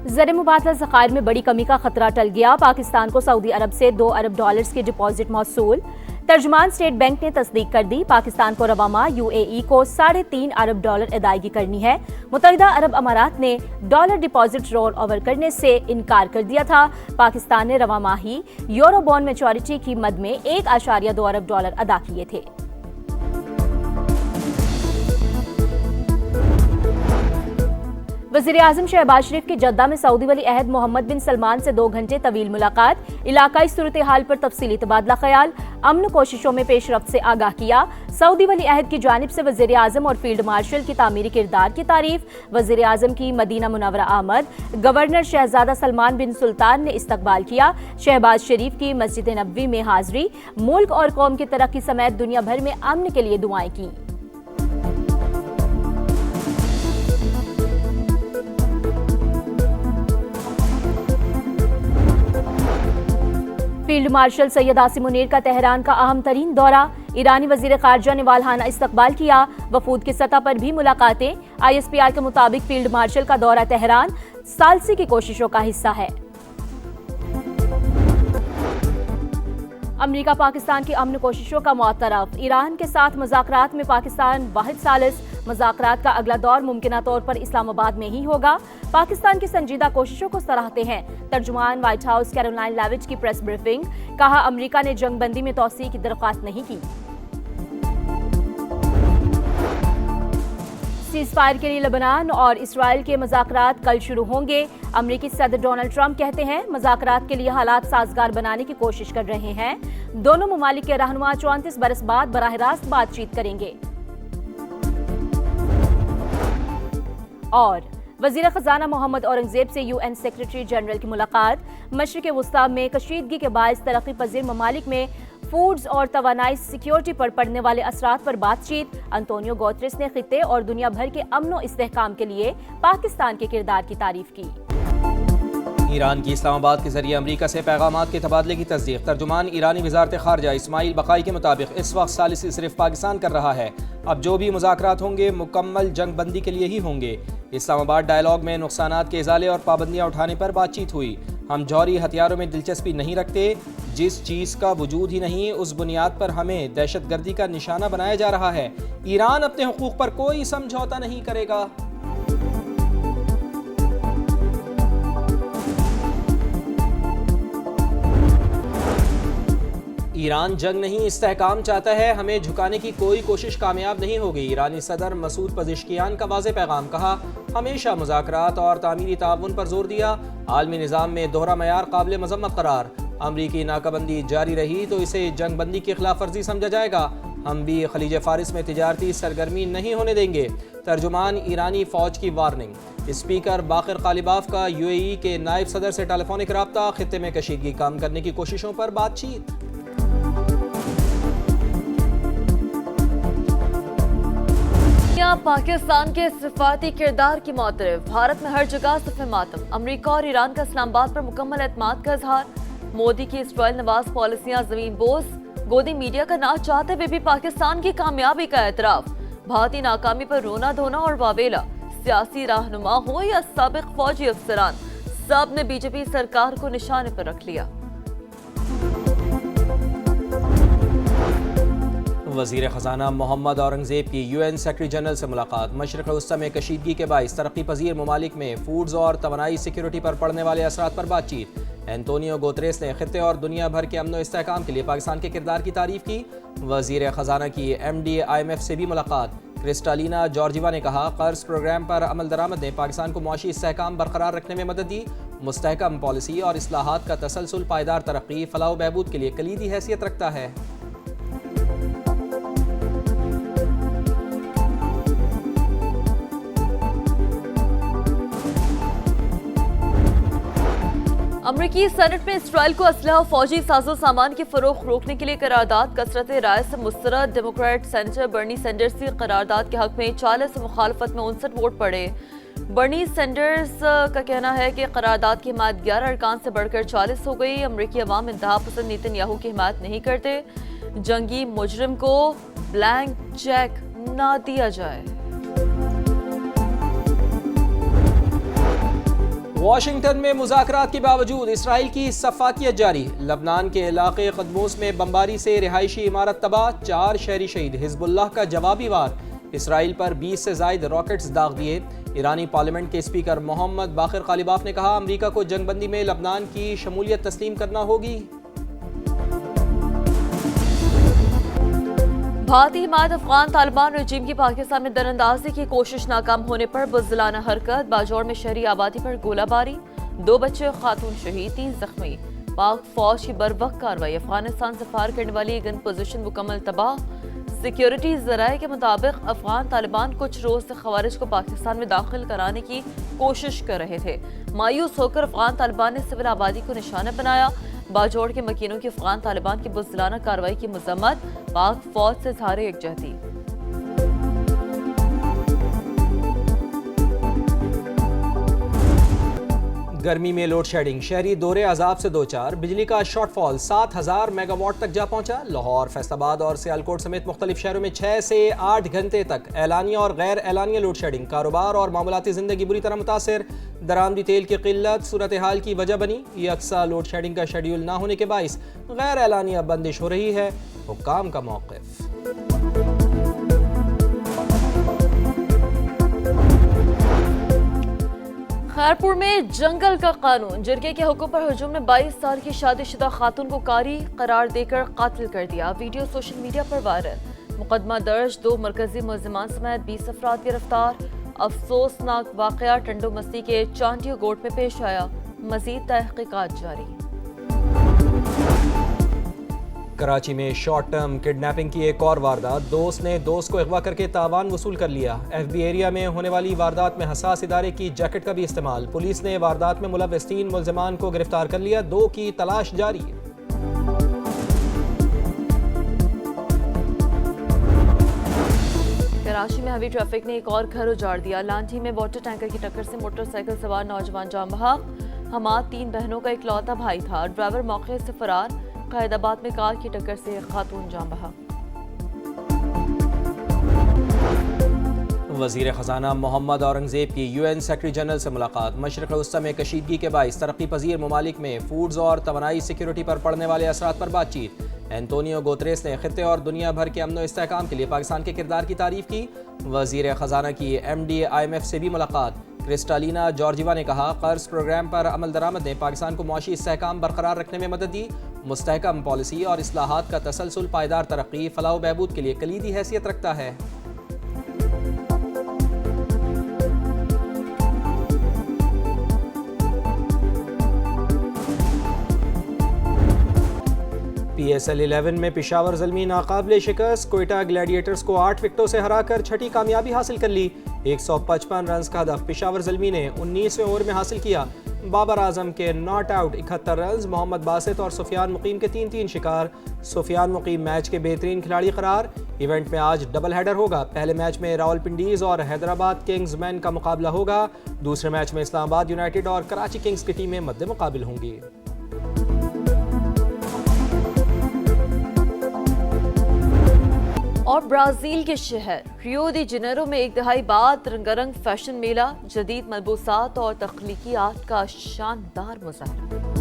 ज़र मुबादला ज़खायर में बड़ी कमी का खतरा टल गया। पाकिस्तान को सऊदी अरब से $2 अरब के डिपॉजिट मौसूल। तर्जुमान स्टेट बैंक ने तस्दीक कर दी। पाकिस्तान को रवा माह UAE को $3.5 अरब अदायगी करनी है। मुत्तहिदा अरब अमारात ने डॉलर डिपॉजिट रोल ओवर करने से इनकार कर दिया था। पाकिस्तान ने रवा माही यूरो बॉन्ड मैच्योरिटी की मद में $1.2 अरब अदा किए थे। वज़ीर आज़म शहबाज शरीफ की जद्दा में सऊदी वली अहद मोहम्मद बिन सलमान से 2 घंटे तवील मुलाकात। इलाकाई सूरत हाल पर तफसीली तबादला ख्याल। अमन कोशिशों में पेशरफ्त से आगाह किया। सऊदी वली अहद की जानिब से वज़ीर आज़म और फील्ड मार्शल की तामीरी किरदार की तारीफ। वज़ीर आज़म की मदीना मुनव्वरा आमद। गवर्नर शहजादा सलमान बिन सुल्तान ने इस्तकबाल किया। शहबाज शरीफ की मस्जिद नबवी में हाजिरी। मुल्क और कौम की तरक्की समेत दुनिया भर में अमन के लिए दुआएं की। फील्ड मार्शल सैयद आसिम मुनीर का तेहरान का अहम तरीन दौरा। ईरानी वजीर खारजा ने वालहाना इस्तकबाल किया। वफूद की सतह पर भी मुलाकातें। ISPR के मुताबिक फील्ड मार्शल का दौरा तेहरान सालसी की कोशिशों का हिस्सा है। अमरीका पाकिस्तान की अमन कोशिशों का मुअतरफ। ईरान के साथ मुज़ाकरात में पाकिस्तान वाहिद सालिस। मुज़ाकरात का अगला दौर मुमकिना तौर पर इस्लामाबाद में ही होगा। पाकिस्तान की संजीदा कोशिशों को सराहते हैं। तर्जुमान व्हाइट हाउस कैरोलाइन लेविट की प्रेस ब्रीफिंग। कहा, अमरीका ने जंगबंदी में तौसीए की दरख्वास्त नहीं की। सीज फायर के लिए लेबनान और इसराइल के मुज़ाकरात कल शुरू होंगे। अमरीकी सदर डोनाल्ड ट्रंप कहते हैं मुज़ाकरात के लिए हालात साजगार बनाने की कोशिश कर रहे हैं। दोनों ममालिक के रहनुमा 34 बरस बाद बराह रास्त बातचीत करेंगे। और वज़ीर ख़ज़ाना मोहम्मद औरंगज़ेब से UN सेक्रेटरी जनरल की मुलाकात। मशरिक़ वुस्ता में कशीदगी के बायस तरक्की पज़ीर ममालिक में फूड्स और तवानाई सिक्योरिटी पर पड़ने वाले असरात पर बातचीत। अंतोनियो गुतेरेस ने खित्ते और दुनिया भर के अमन व इस्तेहकाम के लिए पाकिस्तान के किरदार की तारीफ की। ईरान की इस्लामाबाद के जरिए अमरीका से पैगामात के तबादले की तस्दीक। तर्जुमान ईरानी वज़ारत ख़ारजा इस्माइल बक़ाई के मुताबिक इस वक्त सालिसी सिर्फ पाकिस्तान कर रहा है। अब जो भी मुज़ाकरात होंगे मुकम्मल जंग बंदी के लिए ही होंगे। इस्लामाबाद डायलॉग में नुकसानात के इज़ाले और पाबंदियाँ उठाने पर बातचीत हुई। हम जौहरी हथियारों में दिलचस्पी नहीं रखते। जिस चीज़ का वजूद ही नहीं उस बुनियाद पर हमें दहशतगर्दी का निशाना बनाया जा रहा है। ईरान अपने हुकूक पर कोई समझौता नहीं करेगा। ईरान जंग नहीं इस्तेहकाम चाहता है। हमें झुकाने की कोई कोशिश कामयाब नहीं होगी। ईरानी सदर मसूद पज़ेश्कियान का वाज़ेह पैगाम। कहा, हमेशा मुज़ाकरात और तामीरी ताउन पर जोर दिया। आलमी निज़ाम में दोहरा मयार काबिल मज़म्मत करार। अमरीकी नाकाबंदी जारी रही तो इसे जंग बंदी की खिलाफ वर्जी समझा जाएगा। हम भी खलीज फारिस में तिजारती सरगर्मी नहीं होने देंगे। तर्जुमान ईरानी फ़ौज की वार्निंग। स्पीकर बाक़िर क़ालिबाफ का UAE के नायब सदर से टेलीफोनिक रब्ता। खित्ते में कशीदगी कम करने की कोशिशों पर बातचीत। पाकिस्तान के सिफारती किरदार की मौतरफ। भारत में हर जगह सफ़े मातम। अमरीका और ईरान का इस्लामाबाद पर मुकम्मल एतमाद का इजहार। मोदी की इसराइल नवाज पॉलिसियां ज़मीन बोस। गोदी मीडिया का ना चाहते हुए भी पाकिस्तान की कामयाबी का एतराफ। भारतीय नाकामी पर रोना धोना और वावेला। सियासी रहनुमा हो या साबिक फौजी अफसरान, सब ने BJP सरकार को निशाने पर रख लिया। वज़ीर ख़ज़ाना मोहम्मद औरंगज़ेब की UN सेक्रेटरी जनरल से मुलाकात। मशरिक़ वुस्ता में कशीदगी के बायस तरक्की पज़ीर ममालिक में फूड्स और तवानाई सिक्योरिटी पर पड़ने वाले असरात पर बातचीत। एंटोनियो गुतेरेस ने खित्ते और दुनिया भर के अमन व इस्तेहकाम के लिए पाकिस्तान के किरदार की तारीफ की। वज़ीर ख़ज़ाना की MD IMF से भी मुलाकात। क्रिस्टालिना जॉर्जिवा ने कहा, कर्ज प्रोग्राम पर अमल दरामद ने पाकिस्तान को मुआशी इस्तेहकाम बरकरार रखने में मदद दी। मुस्तहकम पॉलिसी और इस्लाहात का तसलसल पायदार तरक्की फलाह व बहबूद के लिए कलीदी हैसियत रखता है। अमरीकी सेनेट में इसराइल को असलहा और फौजी साजो सामान की फरोख्त रोकने के लिए करारदाद। कसरत राय से मुस्तरद डेमोक्रेट सेनेटर बर्नी सैंडर्स की करारदाद के हक में 40 मुखालफत में 59 वोट पड़े। बर्नी सैंडर्स का कहना है कि करारदाद की हिमायत 11 अरकान से बढ़कर 40 हो गई। अमरीकी अवाम इंतहा पसंद नेतन्याहू की हिमायत नहीं करते। जंगी मुजरिम को ब्लैंक चेक ना दिया जाए। वाशिंगटन में मुज़ाकरात के बावजूद इसराइल की सफाकियत जारी। लबनान के इलाके क़दमोस में बमबारी से रिहायशी इमारत तबाह, 4 शहरी शहीद। हिजबुल्लाह का जवाबी वार, इसराइल पर 20 से ज़ायद रॉकेट्स दाग दिए। ईरानी पार्लियामेंट के स्पीकर मोहम्मद बाक़िर ग़ालिबाफ ने कहा, अमरीका को जंगबंदी में लबनान की शमूलियत तस्लीम करना होगी। भारतीय हिमायत अफगान तालिबान रजीम की पाकिस्तान में दरअंदाजी की कोशिश नाकाम होने पर बुज़दिलाना हरकत। बाजौर में शहरी आबादी पर गोलाबारी, 2 बच्चे खातून शहीद, 3 जख्मी। पाक फौज की बरवक्त कार्रवाई, अफगानिस्तान से फायर करने वाली गन पोजीशन मुकम्मल तबाह। सिक्योरिटी ज़राए के मुताबिक अफगान तालिबान कुछ रोज से खवारिज को पाकिस्तान में दाखिल कराने की कोशिश कर रहे थे। मायूस होकर अफगान तालिबान ने सिविल आबादी को निशाना बनाया। बाजौड़ के मकीनों की अफगान तालिबान की बुज़दिलाना कार्रवाई की मजम्मत, पाक फौज से इज़हार यकजहती। गर्मी में लोड शेडिंग, शहरी दोहरे अजाब से दो चार। बिजली का शॉर्टफॉल 7000 मेगावाट तक जा पहुंचा। लाहौर, फैसलाबाद और सियालकोट समेत मुख्तलिफ शहरों में 6 से 8 घंटे तक एलानिया और गैर एलानिया लोड शेडिंग। कारोबार और मामूलाती ज़िंदगी बुरी तरह मुतासर। दरामदी तेल की किल्लत सूरत हाल की वजह बनी। यकसा लोड शेडिंग का शेड्यूल ना होने के बाइस गैर एलानिया बंदिश हो रही है। हुक्काम का मौक़िफ़। खैरपुर में जंगल का कानून, जिरगे के हुक्म पर हुजूम ने 22 साल की शादीशुदा खातून को कारी करार देकर कातिल कर दिया। वीडियो सोशल मीडिया पर वायरल। मुकदमा दर्ज, 2 मरकजी मुलजिमान समेत 20 अफराद गिरफ्तार। अफसोसनाक वाकया टंडो मस्ती के चांटियो गोट में पेश आया। मजीद तहकीकात जारी। कराची में शॉर्ट टर्म किडनैपिंग की एक और वारदात। दोस्त ने दोस्त को अगवा करके तावान वसूल कर लिया। FB एरिया में होने वाली वारदात में हसास इदारे की जैकेट का भी इस्तेमाल। पुलिस ने वारदात में मुलव्वस 3 मुलजिमान को गिरफ्तार कर लिया। 2 की तलाश जारी। कराची में हेवी ट्रैफिक ने एक और घर उजाड़ दिया। लांठी में वाटर टैंकर की टक्कर से मोटरसाइकिल सवार नौजवान जान बहक। हमाद 3 बहनों का इकलौता भाई था। ड्राइवर मौके से फरार। कैदाबाद में कार की टक्कर से खातून जान बहक। वज़ीर ख़ज़ाना मोहम्मद औरंगज़ेब की UN सेक्रेटरी जनरल से मुलाकात। मशरिक़ वस्ता में कशीदगी के बाइस तरक्की पजीर ममालिक में फूड्स और तवानाई सिक्योरिटी पर पड़ने वाले असरात पर बातचीत। एंटोनियो गुतेरेस ने खित्ते और दुनिया भर के अमन व इस्तेहकाम के लिए पाकिस्तान के किरदार की तारीफ की। वज़ीर ख़ज़ाना की MD IMF से भी मुलाकात। क्रिस्टालिना जॉर्जिवा ने कहा, कर्ज प्रोग्राम पर अमल दरामद ने पाकिस्तान को मुआशी इस्तेहकाम बरकरार रखने में मदद दी। मुस्तहकम पॉलिसी और इस्लाहात का तसलसल पायदार तरक्की, फलाह व बहबूद के लिए कलीदी हैसियत रखता है। PSL 11 में पेशावर ज़ल्मी नाकाबिले शिकस्त। कोयटा ग्लैडिएटर्स को 8 विकेटों से हराकर छठी कामयाबी हासिल कर ली। 155 रन का हदफ पेशावर ज़ल्मी ने 19वें ओवर में हासिल किया। बाबर आजम के not out 71 run. Mohammad Basit और सुफियान मुकीम के 3-3 शिकार। सुफियान मुकीम मैच के बेहतरीन खिलाड़ी करार। इवेंट में आज डबल हेडर होगा। पहले मैच में रावलपिंडीज और हैदराबाद किंग्स मैन का मुकाबला होगा। दूसरे मैच में इस्लामाबाद यूनाइटेड और कराची किंग्स की टीमें मद्दे मुकाबिल होंगी। और ब्राज़ील के शहर रियो दी जेनेरो में 1 दहाई बाद रंगारंग फैशन मेला, जदीद मलबूसात और तख्लीकियात का शानदार मुजाहरा।